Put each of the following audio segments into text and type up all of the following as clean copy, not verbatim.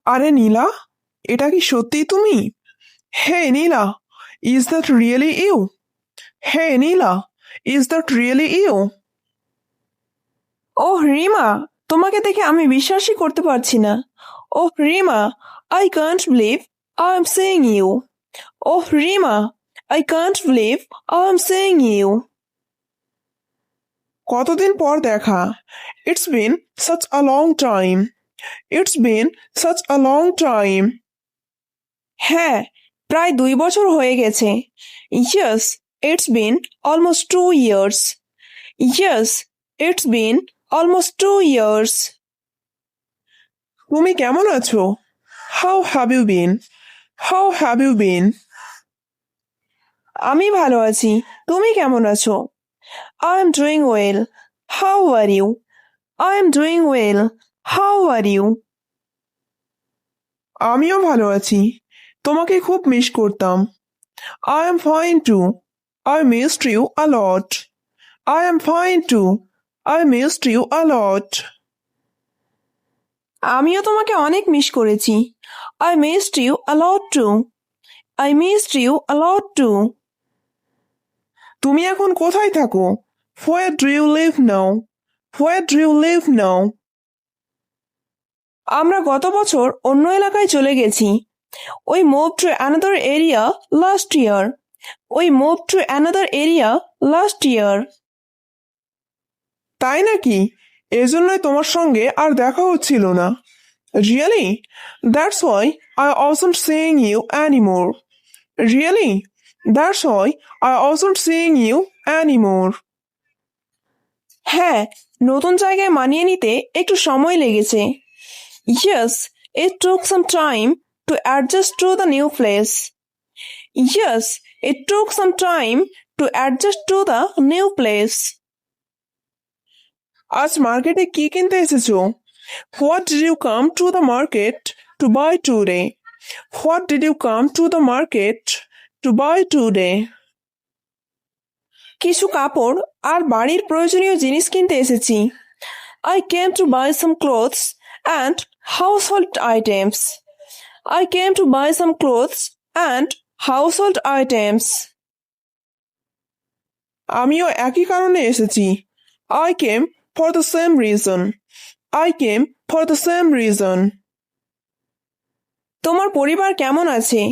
আরে নীলা, এটা কি সত্যিই তুমি? Hey Neela, is that really you? Hey Neela, is that really you? Oh Rima, তোমাকে দেখে আমি বিশ্বাসই করতে পারছি না। Oh Rima, I can't believe I am seeing you. Oh Rima, I can't believe I am seeing you. কতদিন পর দেখা। It's been such a long time. It's been such a long time. হ্যাঁ, প্রায় 2 বছর হয়ে গেছে। Yes, it's been almost 2 years. Yes, it's been almost 2 years. তুমি কেমন আছো? How have you been? How have you been? আমি ভালো আছি। তুমি কেমন আছো? I am doing well. How are you? I am doing well. How are you? আমিও ভালো আছি। তোমাকে খুব মিস করতাম। I am fine too. I missed you a lot. I am fine too. I missed you a lot. আমিও তোমাকে অনেক miss করেছি। I missed you a lot too. I missed you a lot too. তুমি এখন কোথায় থাকো? Where do you live now? Where do you live now? আমরা গত বছর অন্য এলাকায় চলে গেছি। We moved to another area last year. We moved to another area last year. তাই নাকি? এজন্যই তোমার সঙ্গে আর দেখা হচ্ছিল না। Really? That's why I wasn't seeing you anymore. Really? That's why I wasn't seeing you anymore. হ্যাঁ, নতুন জায়গায় মানিয়ে নিতে একটু সময় লেগেছে। Yes, it took some time to adjust to the new place. Yes, it took some time to adjust to the new place. আজ মার্কেটে কি কিনতে এসেছো? What did you come to the market to buy today? What did you come to the market to buy today? কিছু কাপড় আর বাড়ির প্রয়োজনীয় জিনিস কিনতে এসেছি। I came to buy some clothes and household items. I came to buy some clothes and household items. আমিও একই কারণে এসেছি। I came for the same reason. I came for the same reason. তোমার পরিবার কেমন আছে?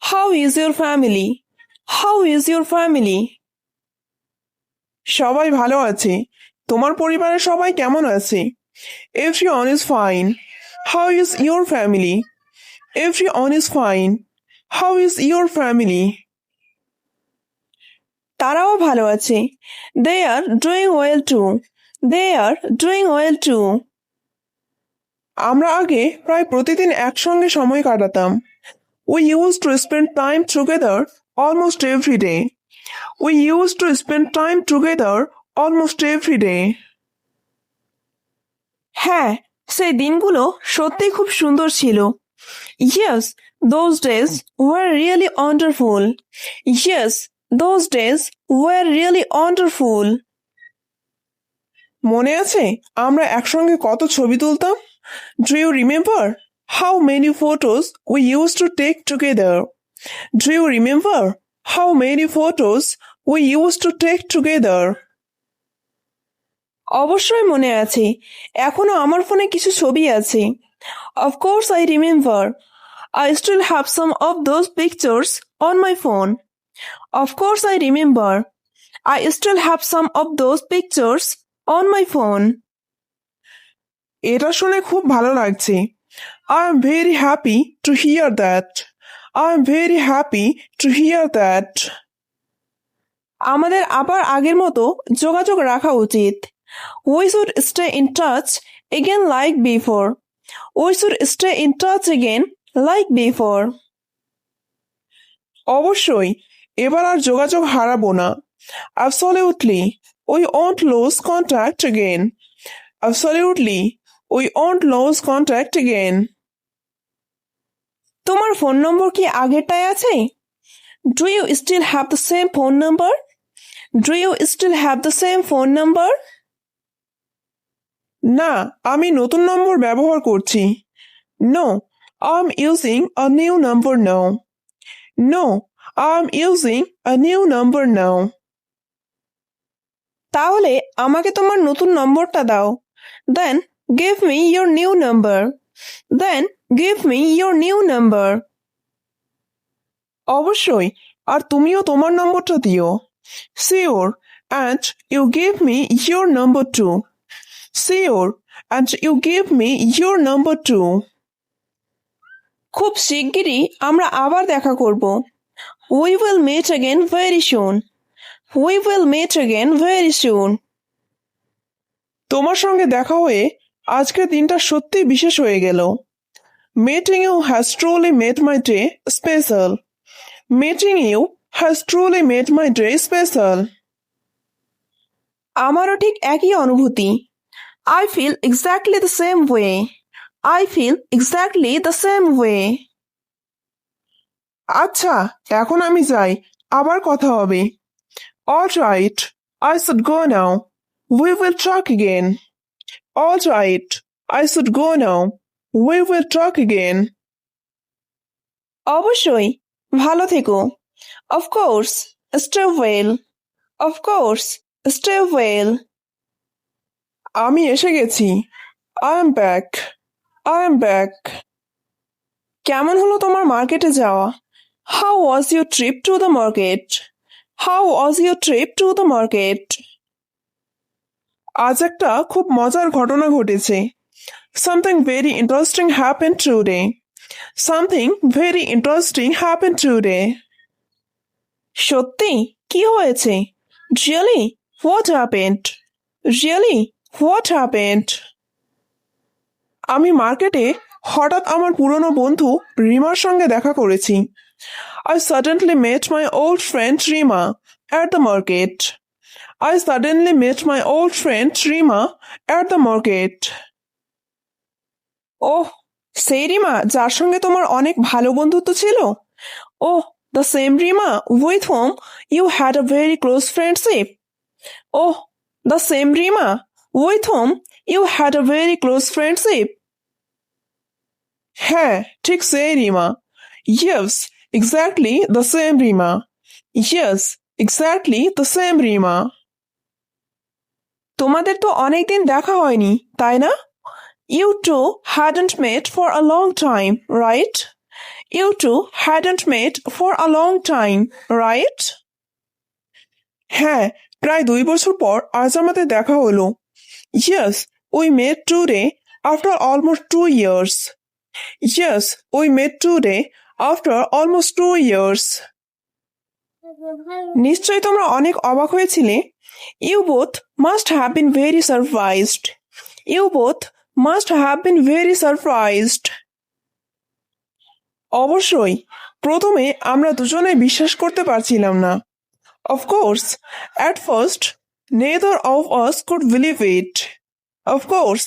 How is your family? How is your family? সবাই ভালো আছে। তোমার পরিবারের সবাই কেমন আছে? Everyone is fine. How is your family? Everyone is fine. How is your family? তারাও ভালো আছে। They are doing well too. They are doing well too. আমরা আগে প্রায় প্রতিদিন একসঙ্গে সময় কাটাতাম। We used to spend time together almost every day. We used to spend time together almost every day. হ্যাঁ, সেই দিনগুলো সত্যিই খুব সুন্দর ছিল। Yes, those days were really wonderful. Yes, those days were really wonderful. মনে আছে আমরা একসঙ্গে কত ছবি তুলতাম? Do you remember how many photos we used to take together? Do you remember how many photos we used to take together? অবশ্যই মনে আছে। এখনো আমার ফোনে কিছু ছবি আছে। Of course I remember. I still have some of those pictures on my phone. Of course I remember. I still have some of those pictures on my phone. এটা শুনে খুব ভালো লাগছে। I am very happy to hear that. I am very happy to hear that. আমাদের আবার আগের মতো যোগাযোগ রাখা উচিত। We should stay in touch again like before. We should stay in touch again like before. অবশ্যই, এবার আর যোগাযোগ হারাবো না। Absolutely, we won't lose contact again. Absolutely, we won't lose contact again. তোমার ফোন নম্বর কি আগেরটাই আছে? Do you still have the same phone number? Do you still have the same phone number? না, আমি নতুন নম্বর ব্যবহার করছি। No, I'm using a new number now. No, I'm using a new number now. তাহলে আমাকে তোমার নতুন নম্বরটা দাও। Then give me your new number. Then give me your new number. অবশ্যই, আর তুমিও তোমার নম্বরটা দিও। Sure, and you give me your number too. Sure, and you give me your number too. খুব শিগগিরই আমরা আবার দেখা করব। We will meet again very soon. We will meet again very soon. তোমার সঙ্গে দেখা হয়ে আজকের দিনটা সত্যি বিশেষ হয়ে গেল। Meeting you has truly made my day special. Meeting you has truly made my day special. আমারও ঠিক একই অনুভূতি। I feel exactly the same way. I feel exactly the same way. আচ্ছা, এখন আমি যাই, আবার কথা হবে। All right, I should go now. We will talk again. All right, I should go now. We will talk again. অবশ্যই, ভালো থেকো। Of course, stay well. Of course, stay well. আমি এসে গেছি। I am back. I am back. কেমন হলো তোমার মার্কেটে যাওয়া? How was your trip to the market? How was your trip to the market? আজ একটা খুব মজার ঘটনা ঘটেছে। Something very interesting happened today. Something very interesting happened today. সত্যি? কি হয়েছে? Really? What happened? Really? What happened? আমি মার্কেটে হঠাৎ আমার পুরনো বন্ধু রিমার সঙ্গে দেখা করেছি। I suddenly met my old friend Rima at the market. I suddenly met my old friend Rima at the market. ওহ, সেই রিমা যার সঙ্গে তোমার অনেক ভালো বন্ধুত্ব ছিল? ওহ, the same Rima with whom you had a very close friendship. Oh, the same Rima with whom you had a very close friendship. হ্যাঁ, ঠিক সেই Rima. Yes, exactly the same Rima. Yes, exactly the same Rima. তোমাদের তো অনেকদিন দেখা হয়নি, তাই না? You two hadn't met for a long time, right? You two hadn't met for a long time, right? হ্যাঁ, প্রায় 2 বছর পর আজ আমাদের দেখা হলো। Yes, we met today after almost 2 years. Yes, we met today after almost 2 years. নিশ্চয়ই তোমরা অনেক অবাক হয়েছিলে। You both must have been very surprised. You both must have been very surprised. অবশ্যই, প্রথমে আমরা দুজনে বিশ্বাস করতে পারছিলাম না। Of course, at first, neither of us could believe it. Of course,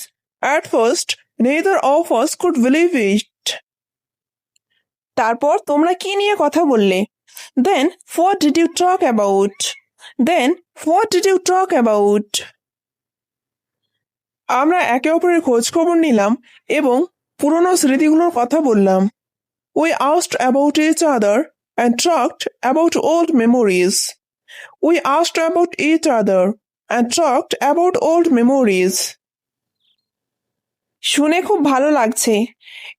at first, neither of us could believe it. তারপর তোমরা কি নিয়ে কথা বললে? Then what did you talk about? Then what did you talk about? আমরা একে অপরের খোঁজ খবর নিলাম এবং পুরনো স্মৃতিগুলোর কথা বললাম। We asked about each other and talked about old memories. We asked about each other and talked about old memories. শুনে খুব ভালো লাগছে।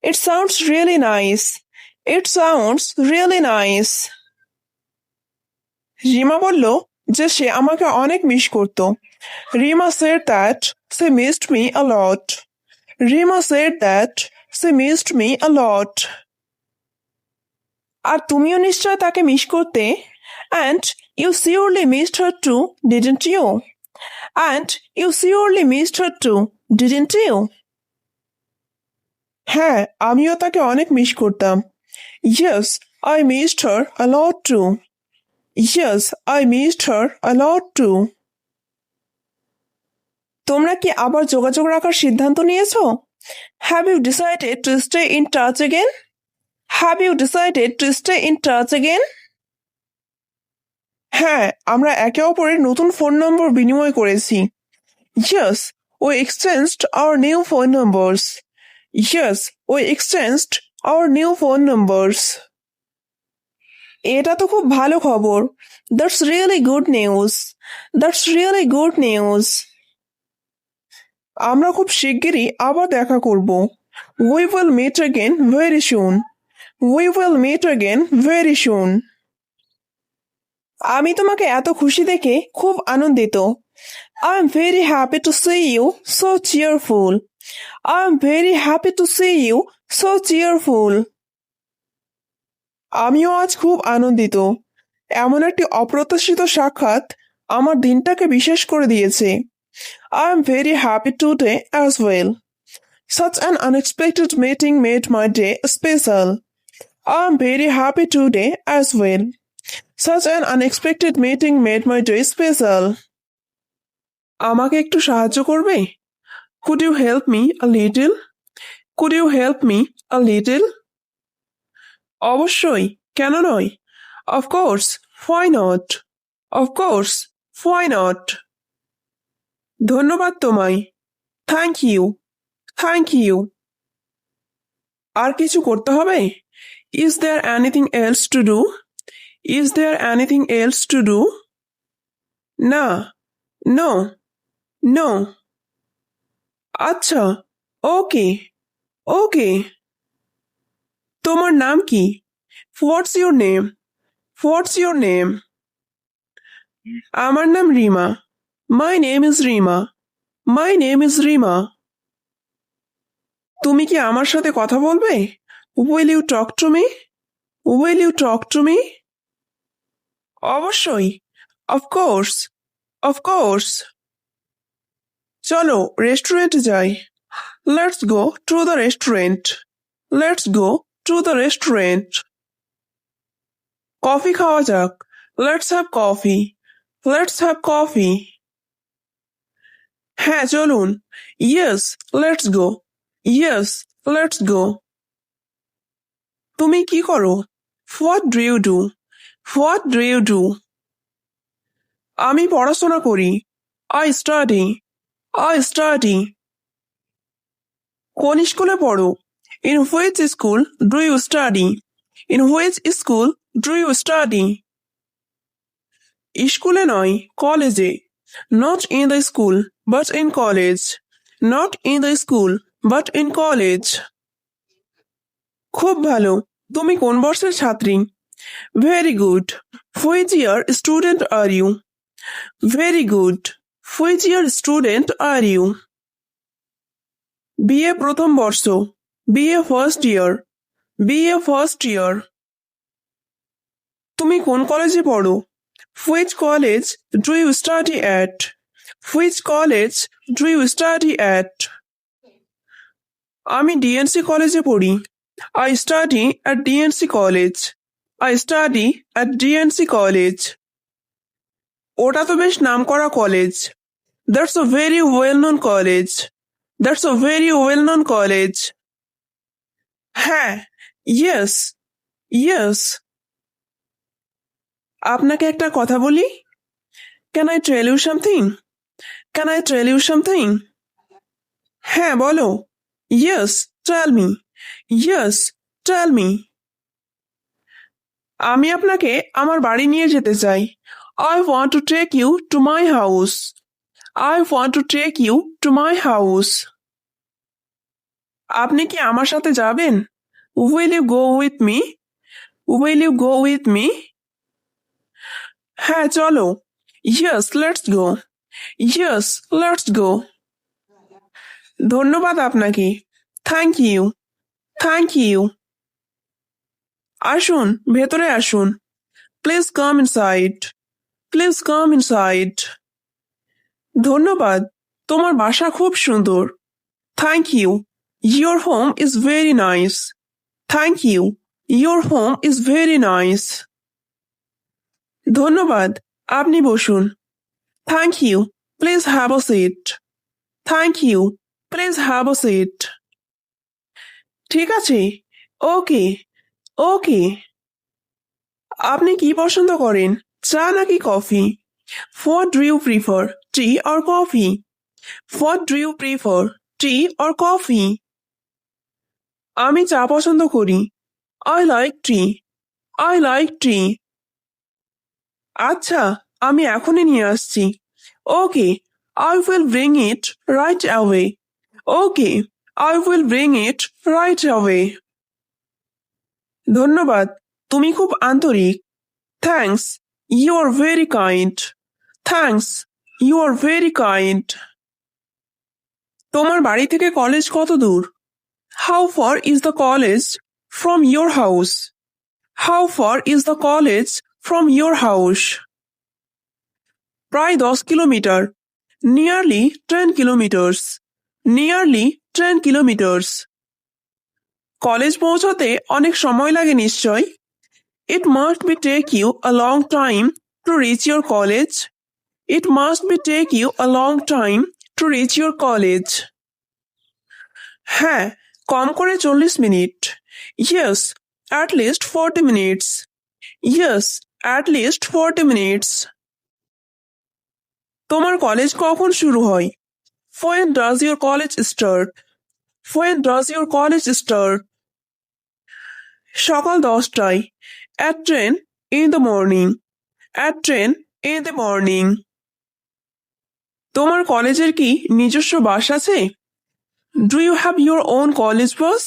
It sounds really nice. It sounds really nice. Rima বলল যে সে আমাকে অনেক মিস করত। Rima said that she missed me a lot. Rima said that she missed me a lot. আর তুমিও নিশ্চয় তাকে মিস করতে। And you surely missed her too, didn't you? And you surely missed her too, didn't you? হ্যাঁ, আমিও তাকে অনেক miss করতাম। Yes, I missed her a lot too. Yes, I missed her a lot too. তোমরা কি আবার যোগাযোগ রাখার সিদ্ধান্ত নিয়েছো? Have you decided to stay in touch again? Have you decided to stay in touch again? হ্যাঁ, আমরা একে অপরের নতুন ফোন নম্বর বিনিময় করেছি। Yes, we exchanged our new phone numbers. Yes, we exchanged our new phone numbers. এটা তো খুব ভালো খবর। That's really good news. That's really good news. আমরা খুব শিগগিরই আবার দেখা করব। We will meet again very soon. We will meet again very soon. আমি তোমাকে এত খুশি দেখে খুব আনন্দিত। I am very happy to see you so cheerful. I am very happy to see you so cheerful. আমিও আজ খুব আনন্দিত। এমন একটি অপ্রত্যাশিত সাক্ষাৎ আমার দিনটাকে বিশেষ করে দিয়েছে। I am very happy today as well. Such an unexpected meeting made my day special. I am very happy today as well. Such an unexpected meeting made my day special. আমাকে একটু সাহায্য করবে? Could you help me a little? Could you help me a little? অবশ্যই, কেন নয়? Of course, why not? Of course, why not? ধন্যবাদ তোমায়। Thank you. Thank you. আর কিছু করতে হবে? Is there anything else to do? Is there anything else to do? না, no, no. আচ্ছা, okay, okay. তোমার নাম কি? What's your name? What's your name? আমার নাম Rima. My name is Rima. My name is Rima. তুমি কি আমার সাথে কথা বলবে? Will you talk to me? Will you talk to me? অবশ্যই। Of course. Of course. চলো রেস্টুরেন্টে যাই। Let's go to the restaurant. Let's go to the restaurant. Coffee খাওয়া যাক। Let's have coffee. Let's have coffee. হ্যাঁ চলুন। Yes, let's go. Yes, let's go. তুমি কি করো? What do you do? What do you do? আমি পড়াশোনা করি। I study. I study. কোন স্কুলে পড়ো? In which school do you study? In which school do you study? স্কুলে নয়, কলেজে। Not in the school, but in college. Not in the school, but in college. খুব ভালো। তুমি কোন বর্ষের ছাত্রী? Very good. Which year student are you? Very good. Which year student are you? BA প্রথম বর্ষ। BA first year. BA first year. তুমি কোন কলেজে পড়ো? Which college do you study at? Which college do you study at? আমি DNC কলেজে পড়ি। I study at DNC College. I study at DNC College. ওটা তো বেশ নামকরা college. That's a very well-known college. That's a very well-known college. হ্যাঁ, yes, yes. আপনাকে একটা কথা বলি? Can I tell you something? Can I tell you something? হ্যাঁ বলো। Yes, tell me. Yes, tell me. আমি আপনাকে আমার বাড়ি নিয়ে যেতে চাই। I want to take you to my house. I want to take you to my house. আপনি কি আমার সাথে যাবেন? Will you go with me? Will you go with me? হ্যাঁ চলো। Yes, let's go. Yes, let's go. ধন্যবাদ আপনাকে। Thank you. Thank you. আসুন, ভেতরে আসুন। Please come inside. Please come inside. ধন্যবাদ। তোমার বাসা খুব সুন্দর। Thank you. Your home is very nice. Thank you. Your home is very nice. ধন্যবাদ। আপনি বসুন। Thank you. Please have a seat. Thank you. Please have a seat. ঠিক আছে। ওকে। ওকে। আপনি কি পছন্দ করেন? চা নাকি coffee? What do you prefer? Tea or coffee? What do you prefer? Tea or coffee? আমি চা পছন্দ করি। I like tea. I like tea. আচ্ছা, আমি এখনই নিয়ে আসছি। Okay, I will bring it right away. Okay, I will bring it right away. ধন্যবাদ, তুমি খুব আন্তরিক। Thanks, you are very kind. Thanks, you are very kind. তোমার বাড়ি থেকে কলেজ কত দূর? How far is the college from your house? How far is the college from your house? প্রায় 10 kilometre. Nearly 10 kilometres. Nearly 10 kilometres. College পৌঁছাতে অনেক সময় লাগে নিশ্চয়? It must be take you a long time to reach your college. It must be take you a long time to reach your college. হ্যাঁ, কম করে 40 minute. Yes, at least 40 minutes. Yes, at least 40 minutes. তোমার college কখন শুরু হয়? When does your college start? When does your college start? সকাল 10টায়। At 10 in the morning. At 10 in the morning. তোমার কলেজের কি নিজস্ব বাস আছে? Do you have your own college bus?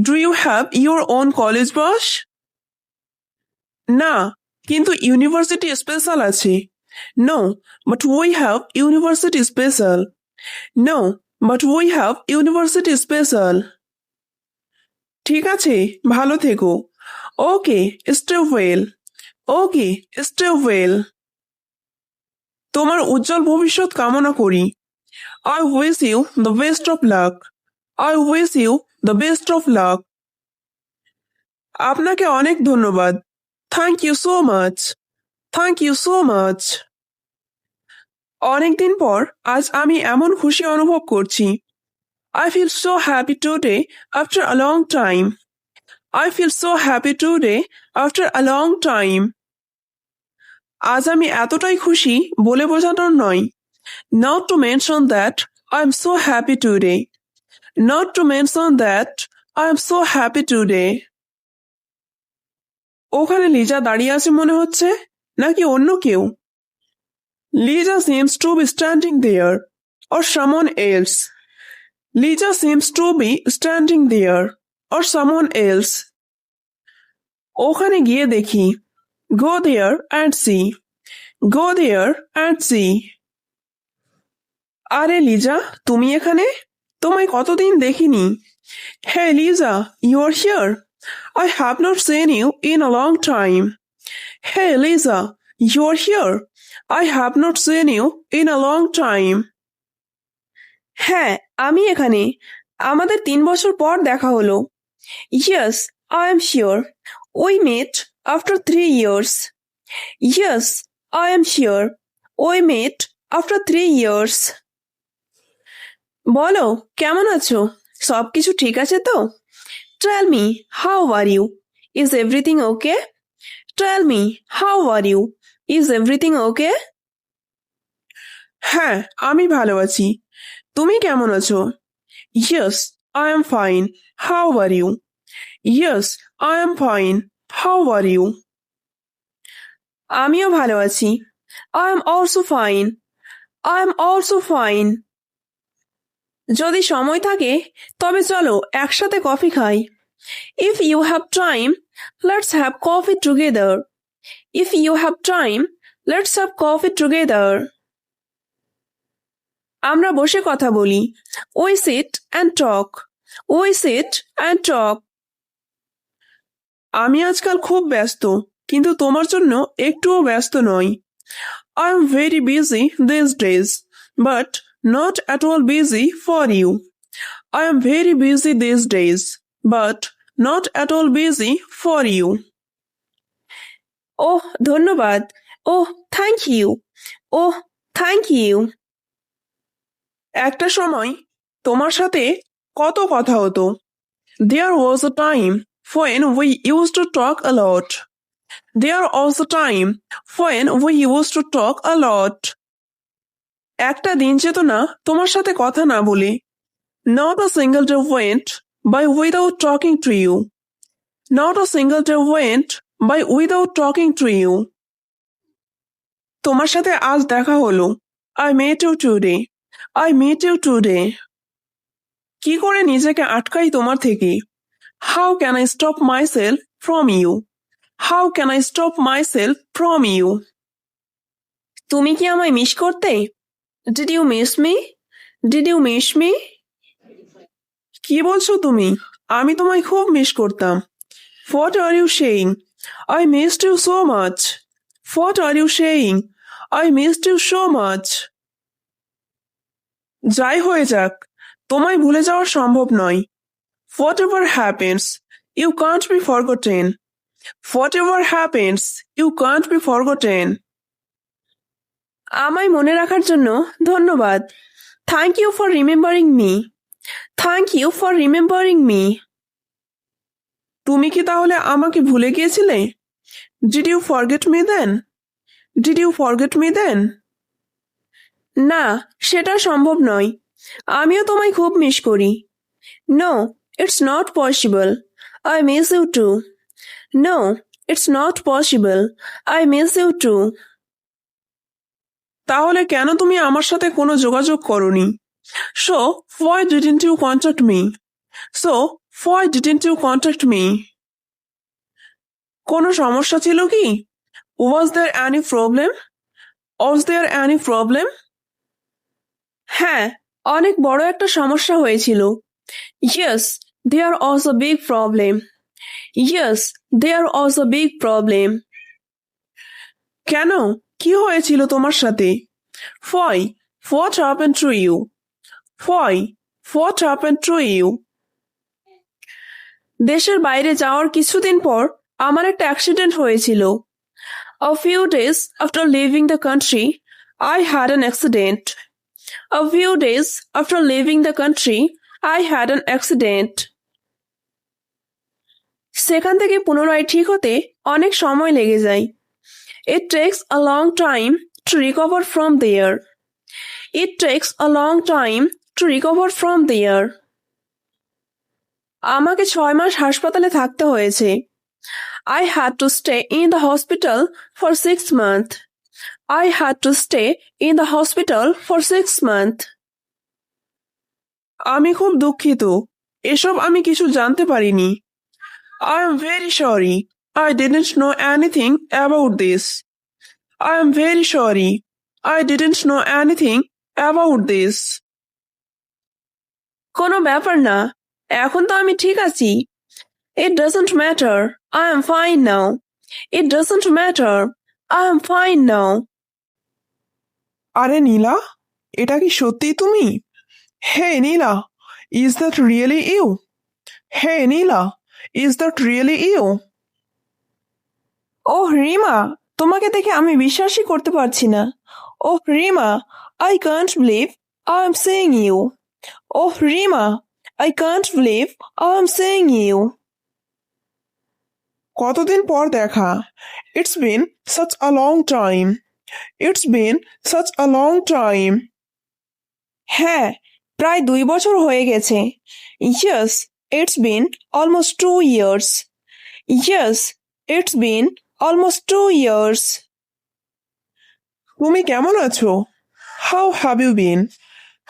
Do you have your own college bus? না, কিন্তু university special আছে। No, but we have university special. No, but we have university special. ঠিক আছে, ভালো থেকো। ওকে, stay well. ওকে, stay well. তোমার উজ্জ্বল ভবিষ্যৎ কামনা করি। I wish you the best of luck. I wish you the best of luck. আপনাকে অনেক ধন্যবাদ। Thank you so much. Thank you so much. অনেকদিন পর আজ আমি এমন খুশি অনুভব করছি। I feel so happy today after a long time. I feel so happy today after a long time. আজ আমি এতটাই খুশি বলে বোঝানোর নয়। Not to mention that I'm so happy today. Not to mention that I'm so happy today. ওখানে লিজা দাঁড়িয়ে আছে মনে হচ্ছে, নাকি অন্য কেউ? Lisa seems to be standing there, or someone else. Lisa seems to be standing there, or someone else. ওখানে গিয়ে দেখি। Go there and see. Go there and see. আরে লিজা, তুমি এখানে? তোমায় কতদিন দেখিনি। Hey Lisa, you are here. I have not seen you in a long time. Hey Lisa, you are here. I have not seen you in a long time. হ্যাঁ, আমি এখানে। আমাদের 3 বছর পর দেখা হলো। Yes, I am sure. We met after 3 years. Yes, I am sure. We met after 3 years. বলো, কেমন আছো? সবকিছু ঠিক আছে তো? Tell me, how are you? Is everything okay? Tell me, how are you? Is everything okay? হ্যাঁ, আমি ভালো আছি। তুমি কেমন আছো? Yes, I am fine. How are you? Yes, I am fine. How are you? আমিও ভালো আছি। I am also fine. I am also fine. যদি সময় থাকে তবে চলো একসাথে কফি খাই। If you have time, let's have coffee together. If you have time, let's have coffee together. আমরা বসে কথা বলি। We sit and talk. We sit and talk. আমি আজকাল খুব ব্যস্ত, কিন্তু তোমার জন্য একটুও ব্যস্ত নই। I am very busy these days, but not at all busy for you. I am very busy these days, but not at all busy for you. ওহ, ধন্যবাদ। Oh, thank you. Oh, thank you. একটা সময় তোমার সাথে কত কথা হতো। There was a time when we used to talk a lot. There was a time when we used to talk a lot. একটা দিন যেত না তোমার সাথে কথা না বলে। Not a single day went by without talking to you. Not a single day went by without talking to you. তোমার সাথে আজ দেখা হলো। I met you today. I met you today. কি করে নিজেকে আটকাই তোমার থেকে? How can I stop myself from you? How can I stop myself from you? তুমি কি আমায় মিস করতে? Did you miss me? Did you miss me? কি বলছো তুমি? আমি তোমায় খুব মিস করতাম। What are you saying? I missed you so much. What are you saying? I missed you so much. যাই হয়ে যাক, তোমায় ভুলে যাওয়া সম্ভব নয়। Whatever happens, you can't be forgotten. Whatever happens, you can't be forgotten. আমায় মনে রাখার জন্য ধন্যবাদ। Thank you for remembering me. Thank you for remembering me. তুমি কি তাহলে আমাকে ভুলে গিয়েছিলে? Did you forget me then? Did you forget me then? না, সেটা সম্ভব নয়। আমিও তোমায় খুব মিস করি। No, it's not possible. I miss you too. No, it's not possible. I miss you too. তাহলে কেন তুমি আমার সাথে কোনো যোগাযোগ করনি? So, why didn't you contact me? So, why didn't you contact me? কোনো সমস্যা ছিল কি? Was there any problem? Was there any problem? হ্যাঁ, অনেক বড় একটা সমস্যা হয়েছিল। Yes, there was a big problem. Yes, there was a big problem. কেন? কি হয়েছিল তোমার সাথে? Why? What happened to you? Why? What happened to you? দেশের বাইরে যাওয়ার কিছুদিন পর আমার একটা অ্যাক্সিডেন্ট হয়েছিল। A few days after leaving the country, I had an accident. A few days after leaving the country, I had an accident. সেখান থেকে পুনরায় ঠিক হতে অনেক সময় লেগে যায়। It takes a long time to recover from there. It takes a long time to recover from there. আমাকে 6 মাস হাসপাতালে থাকতে হয়েছে। I had to stay in the hospital for 6 months. I had to stay in the hospital for 6 months. আমি খুব দুঃখিত। এসব আমি কিছু জানতে পারিনি। I am very sorry. I didn't know anything about this. I am very sorry. I didn't know anything about this. কোনো ব্যাপার না, এখন তো আমি ঠিক আছি। It doesn't matter. I am fine now. It doesn't matter. I am fine now. আরে নীলা, এটা কি সত্যি তুমি? Hey Nila, is that really you? Hey Nila, is that really you? ওহ রিমা, তোমাকে দেখে আমি বিশ্বাসই করতে পারছি না। Oh Rima, I can't believe I am seeing you. Oh Rima, I can't believe I am seeing you. কতদিন পর দেখা? It's been such a long time. It's been such a long time. হ্যাঁ, প্রায় 2 বছর হয়ে গেছে। Yes, it's been almost 2 years. Yes, it's been almost 2 years. তুমি কেমন আছো? How have you been?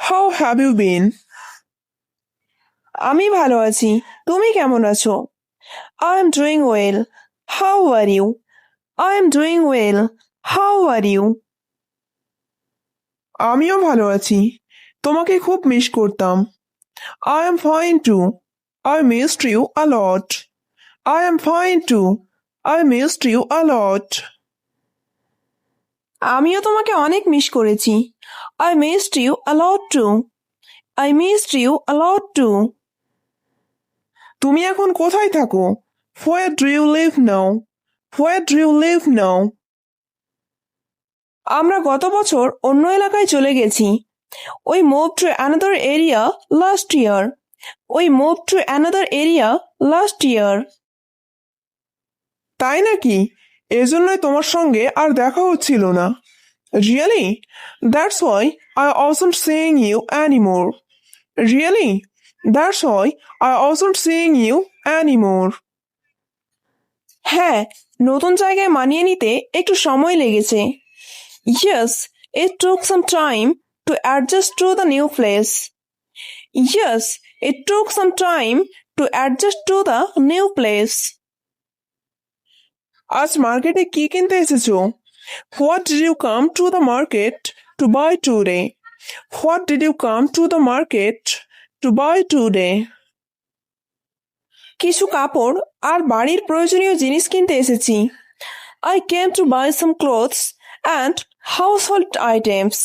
How have you been? আমি ভালো আছি। তুমি কেমন আছো? I am doing well. How are you? I am doing well. How are you? আমিও ভালো আছি। তোমাকে খুব মিস করতাম। I am fine too. I missed you a lot. I am fine too. I missed you a lot. আমিও তোমাকে অনেক miss করেছি। I missed you a lot too. I missed you a lot too. তুমি এখন কোথায় থাকো? Where do you live now? Where do you live now? আমরা গত বছর অন্য এলাকায় চলে গেছি। We moved to another area last year. We moved to another area last year. তাই নাকি? এজন্যই তোমার সঙ্গে আর দেখা হচ্ছিল না। Really? That's why I wasn't seeing you anymore. Really? That's why I wasn't seeing you anymore. হ্যাঁ, নতুন জায়গায় মানিয়ে নিতে একটু সময় লেগেছে। Yes, it took some time to adjust to the new place. Yes, it took some time to adjust to the new place. আজ মার্কেটে কি কিনতে এসেছো? What did you come to the market to buy today? What did you come to the market to buy today? কিছু কাপড় আর বাড়ির প্রয়োজনীয় জিনিস কিনতে এসেছি। I came to buy some clothes and household items.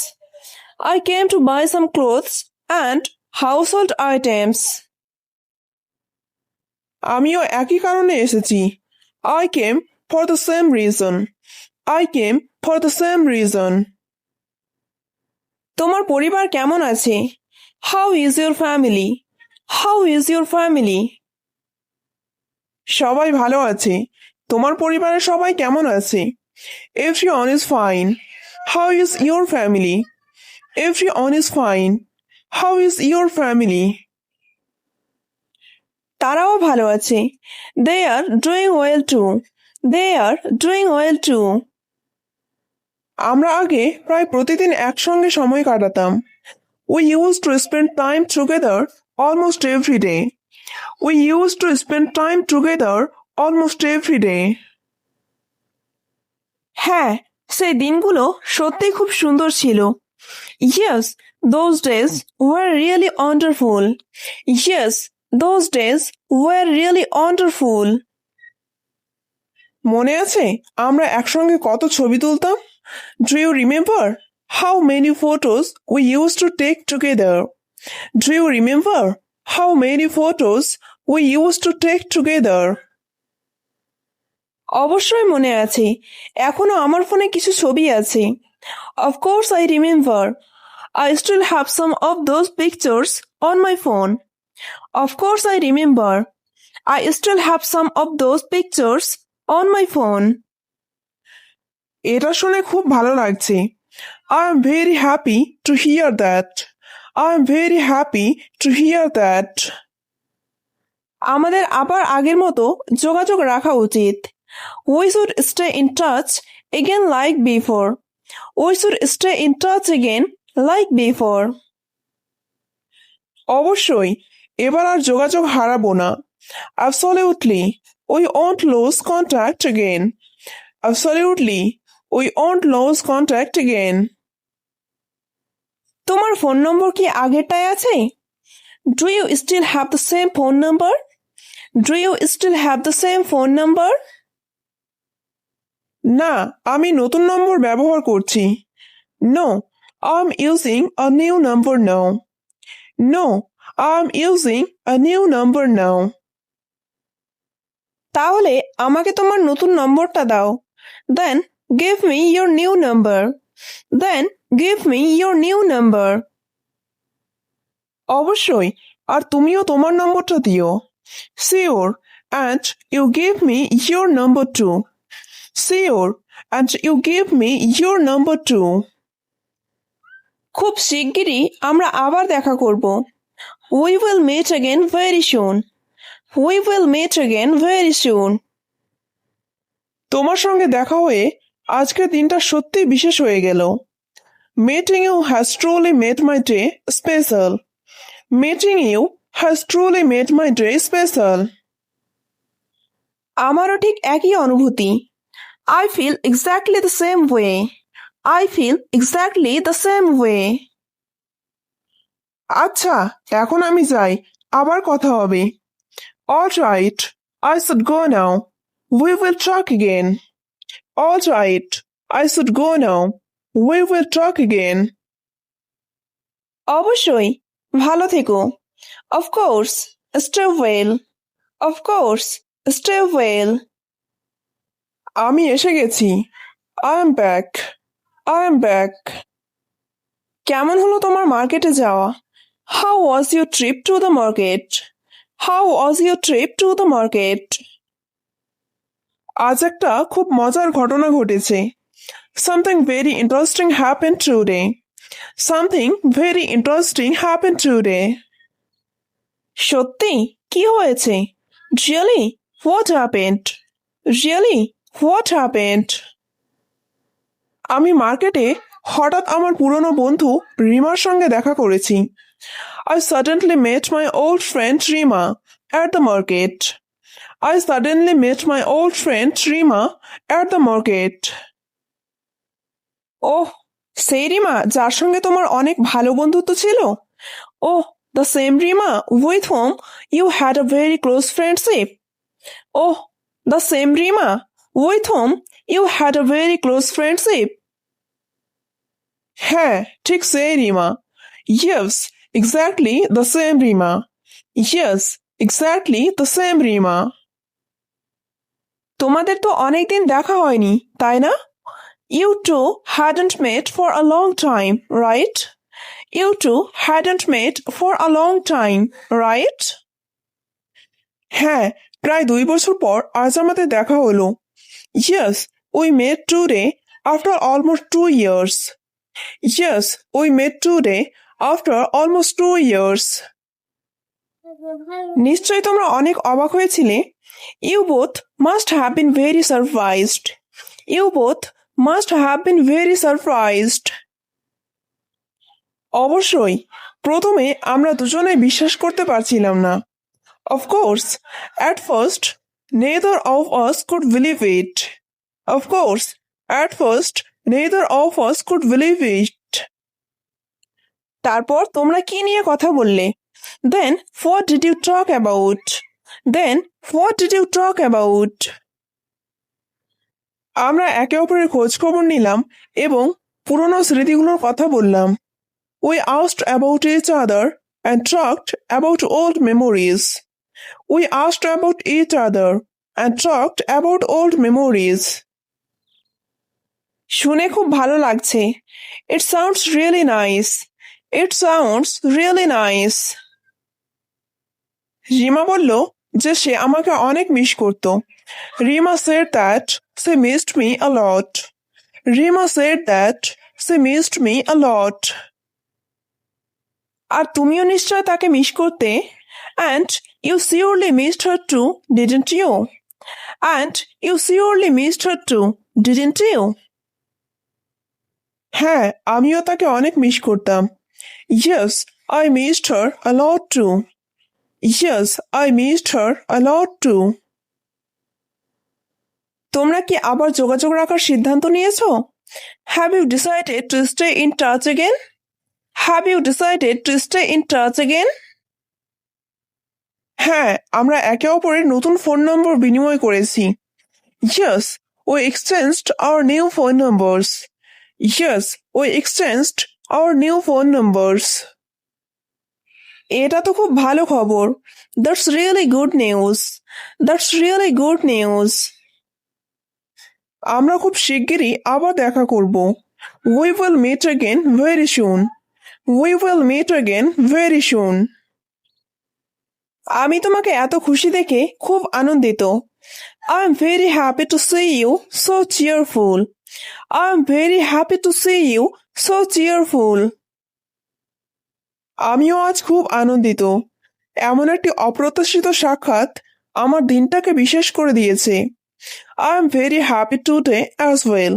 I came to buy some clothes and household items. আমিও একই কারণে এসেছি। I came for the same reason. I came for the same reason. তোমার পরিবার কেমন আছে? How is your family? How is your family? সবাই ভালো আছে। তোমার পরিবারের সবাই কেমন আছে? Everyone is fine. How is your family? Everyone is fine. How is your family? তারাও ভালো আছে। They are doing well too. They are doing well too. আমরা আগে প্রায় প্রতিদিন একসঙ্গে সময় কাটাতাম। We used to spend time together almost every day. We used to spend time together almost every day. হ্যাঁ, সেই দিনগুলো সত্যি খুব সুন্দর ছিল। Yes, those days were really wonderful. Yes, those days were really wonderful. মনে আছে আমরা একসঙ্গে কত ছবি তুলতাম? Do you remember how many photos we used to take together? Do you remember how many photos we used to take together? অবশ্যই মনে আছে। এখনো আমার ফোনে কিছু ছবি আছে। Of course I remember. I still have some of those pictures on my phone. Of course I remember. I still have some of those pictures on my phone. এটা শুনে খুব ভালো লাগছে। I am very happy to hear that. I am very happy to hear that. আমাদের আবার আগের মতো যোগাযোগ রাখা উচিত। We should stay in touch again like before. We should stay in touch again like before. অবশ্যই এবার আর যোগাযোগ হারাবো না। Absolutely. We won't lose contact again. Absolutely. We won't lose contact again. তোমার ফোন নম্বর কি আগেরটাই আছে? Do you still have the same phone number? Do you still have the same phone number? না, আমি নতুন নম্বর ব্যবহার করছি। No, I'm using a new number now. No, I'm using a new number now. তাহলে আমাকে তোমার নতুন নম্বরটা দাও। Then give me your new number. Then give me your new number. অবশ্যই, আর তুমিও তোমার নম্বরটা দিও। Sure, and you give me your number too. Sure, and you give me your number too. খুব শিগগিরই আমরা আবার দেখা করব। We will meet again very soon. We will meet again very soon. তোমার সঙ্গে দেখা হয়ে আজকের দিনটা সত্যি বিশেষ হয়ে গেল। Meeting you has truly made my day special. Meeting you has truly made my day special. আমারও ঠিক একই অনুভূতি। I feel exactly the same way. I feel exactly the same way. আচ্ছা, এখন আমি যাই, আবার কথা হবে। All right, I should go now. We will talk again. All right, I should go now. We will talk again. অবশ্যই, ভালো থেকো। Of course, stay well. Of course, stay well. আমি এসে গেছি। I am back. I am back. কেমন হলো তোমার মার্কেটে যাওয়া? How was your trip to the market? How was your trip to the market? আজ একটা খুব মজার ঘটনা ঘটেছে। Something very interesting happened today. Something very interesting happened today. সত্যি? কি হয়েছে? Really? What happened? Really? What happened? আমি মার্কেটে হঠাৎ আমার পুরনো বন্ধু রিমার সঙ্গে দেখা করেছি। I suddenly met my old friend Rima at the market. I suddenly met my old friend Rima at the market. ওহ, সেই রিমা যার সঙ্গে তোমার অনেক ভালো বন্ধুত্ব ছিল? Oh, the same Rima with home you had a very close friendship? Oh, the same Rima with home you had a very close friendship? হ্যাঁ, ঠিক সেই Rima. Yes, exactly the same Rima. Yes, exactly the same Rima. তোমাদের তো অনেকদিন দেখা হয়নি, তাই না? You two hadn't met for a long time, right? You two hadn't met for a long time, right? হ্যাঁ, প্রায় 2 বছর পর আজ আমাদের দেখা হলো। Yes, we met today after almost 2 years. Yes, we met today after almost 2 years. নিশ্চয়ই তোমরা অনেক অবাক হয়েছিলে। You both must have been very surprised. You both must have been very surprised. অবশ্যই, প্রথমে আমরা দুজনেই বিশ্বাস করতে পারছিলাম না। Of course, at first, neither of us could believe it. Of course, at first, neither of us could believe it. তারপর তোমরা কি নিয়ে কথা বললে? Then what did you talk about? Then what did you talk about? আমরা একে অপরের খোঁজ খবর নিলাম এবং পুরনো স্মৃতিগুলোর কথা বললাম। We asked about each other and talked about old memories. We asked about each other and talked about old memories. শুনে খুব ভালো লাগছে। It sounds really nice. It sounds really nice. Rima বলল যে সে আমাকে অনেক মিস করত। Rima said that she missed me a lot. Rima said that she missed me a lot. আর তুমিও নিশ্চয় তাকে মিস করতে। And you surely missed her too, didn't you? And you surely missed her too, didn't you? হ্যাঁ, আমিও তাকে অনেক miss করতাম। Yes, I missed her a lot too. Yes, I missed her a lot too. তোমরা কি আবার যোগাযোগ রাখার সিদ্ধান্ত নিয়েছো? Have you decided to stay in touch again? Have you decided to stay in touch again? হ্যাঁ, আমরা একে অপরের নতুন ফোন নম্বর বিনিময় করেছি। Yes, we exchanged our new phone numbers. Yes, we exchanged our new phone numbers. এটা তো খুব ভালো খবর। That's really good news. That's really good news. আমরা খুব শিগগিরই আবার দেখা করব। We will meet again very soon. We will meet again very soon. আমি তোমাকে এত খুশি দেখে খুব আনন্দিত। I am very happy to see you so cheerful. I am very happy to see you so cheerful. আমিও আজ খুব আনন্দিত। এমন একটি অপ্রত্যাশিত সাক্ষাৎ আমার দিনটাকে বিশেষ করে দিয়েছে। I am very happy today as well.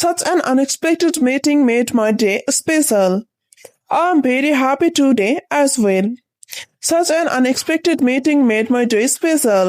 Such an unexpected meeting made my day special. I am very happy today as well. Such an unexpected meeting made my day special.